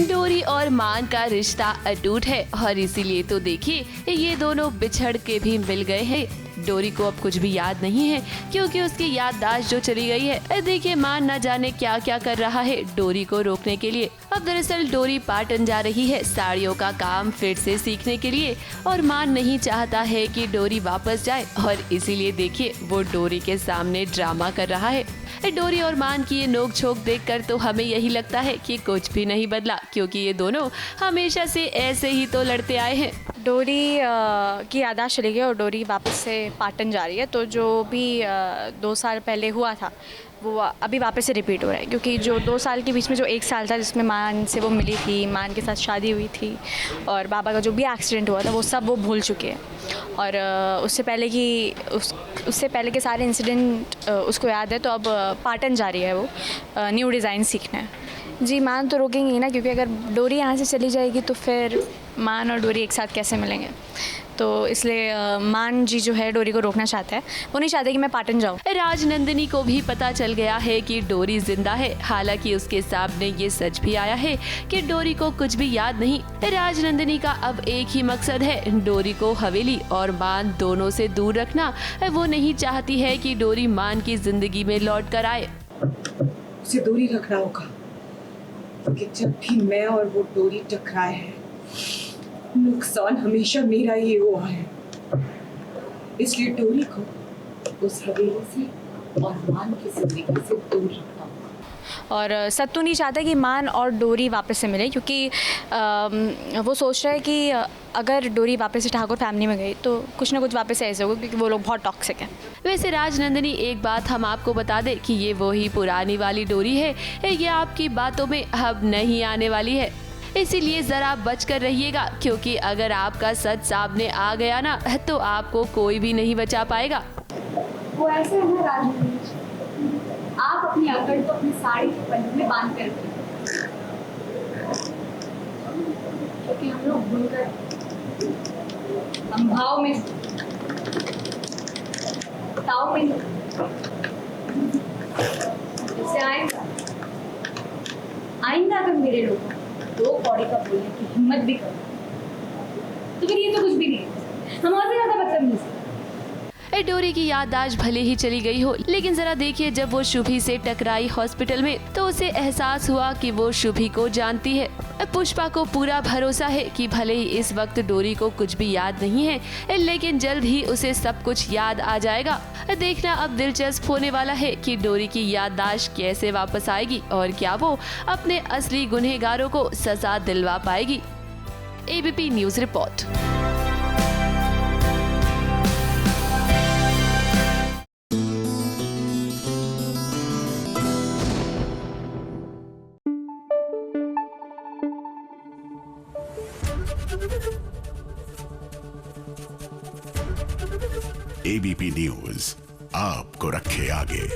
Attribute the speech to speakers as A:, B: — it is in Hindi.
A: डोरी और मान का रिश्ता अटूट है और इसीलिए तो देखिए ये दोनों बिछड़ के भी मिल गए हैं। डोरी को अब कुछ भी याद नहीं है क्योंकि उसकी याददाश्त जो चली गई है। देखिए मान न जाने क्या क्या कर रहा है डोरी को रोकने के लिए। अब दरअसल डोरी पाटन जा रही है साड़ियों का काम फिर से सीखने के लिए और मान नहीं चाहता है कि डोरी वापस जाए और इसीलिए देखिए वो डोरी के सामने ड्रामा कर रहा है। डोरी और मान की ये नोक झोंक देखकर तो हमें यही लगता है कि कुछ भी नहीं बदला क्योंकि ये दोनों हमेशा से ऐसे ही तो लड़ते आए हैं।
B: डोरी की याददाश्त चली गई और डोरी वापस से पाटन जा रही है। तो जो भी 2 साल पहले हुआ था वो अभी वापस से रिपीट हो रहा है क्योंकि जो 2 साल के बीच में जो 1 साल था जिसमें मान से वो मिली थी, मान के साथ शादी हुई थी और बाबा का जो भी एक्सीडेंट हुआ था वो सब वो भूल चुके हैं। और उससे पहले के सारे इंसिडेंट उसको याद है। तो अब पाटन जा रही है वो न्यू डिज़ाइन सीखना है। जी मान तो रोकेंगे ही ना क्योंकि अगर डोरी यहाँ से चली जाएगी तो फिर मान और डोरी एक साथ कैसे मिलेंगे। तो इसलिए मान जी जो है डोरी को रोकना चाहता है, वो नहीं चाहते कि मैं पाटन जाऊँ।
A: राजनंदिनी को भी पता चल गया है कि डोरी जिंदा है। हालांकि उसके सामने ये सच भी आया है कि डोरी को कुछ भी याद नहीं। राजनंदिनी का अब एक ही मकसद है डोरी को हवेली और मान दोनों से दूर रखना। वो नहीं चाहती है कि डोरी मान की जिंदगी में लौट कर आए।
C: उसे दूरी रखना होगा क्योंकि जब भी मैं और वो डोरी टकराए हैं नुकसान हमेशा मेरा ही हुआ है। इसलिए डोरी को उस हवेली से और मान की जिंदगी से दूर रखना होगा।
B: और सत्तू नहीं चाहता कि मान और डोरी वापस से मिले क्योंकि वो सोच रहा है कि अगर डोरी वापस से ठाकुर फैमिली में गई तो कुछ ना कुछ वापस ऐसे होगा क्योंकि वो लोग बहुत टॉक्सिक हैं।
A: वैसे राजनंदिनी एक बात हम आपको बता दें कि ये वही पुरानी वाली डोरी है। ये आपकी बातों में अब नहीं आने वाली है, इसीलिए जरा बच कर रहिएगा क्योंकि अगर आपका सच सामने आ गया ना तो आपको कोई भी नहीं बचा पाएगा।
D: वो ऐसे है ना राजनीति, आप अपनी अकड़ को अपनी साड़ी के पल्लू में बांध कर रखिए क्योंकि हम लोग भूलकर हम भाव में ताव में इससे आइंदा अगर मेरे लोगों दो कौड़ी का बोलने की हिम्मत भी करो तो फिर ये तो कुछ भी नहीं है। हम और भी ज्यादा बदतमीज।
A: डोरी की याददाश्त भले ही चली गई हो लेकिन जरा देखिए जब वो शुभी से टकराई हॉस्पिटल में तो उसे एहसास हुआ कि वो शुभी को जानती है। पुष्पा को पूरा भरोसा है कि भले ही इस वक्त डोरी को कुछ भी याद नहीं है लेकिन जल्द ही उसे सब कुछ याद आ जाएगा। देखना अब दिलचस्प होने वाला है कि डोरी की याददाश्त कैसे वापस आएगी और क्या वो अपने असली गुनहगारों को सजा दिलवा पाएगी। ABP news report.
E: ABP news आपको रखे आगे।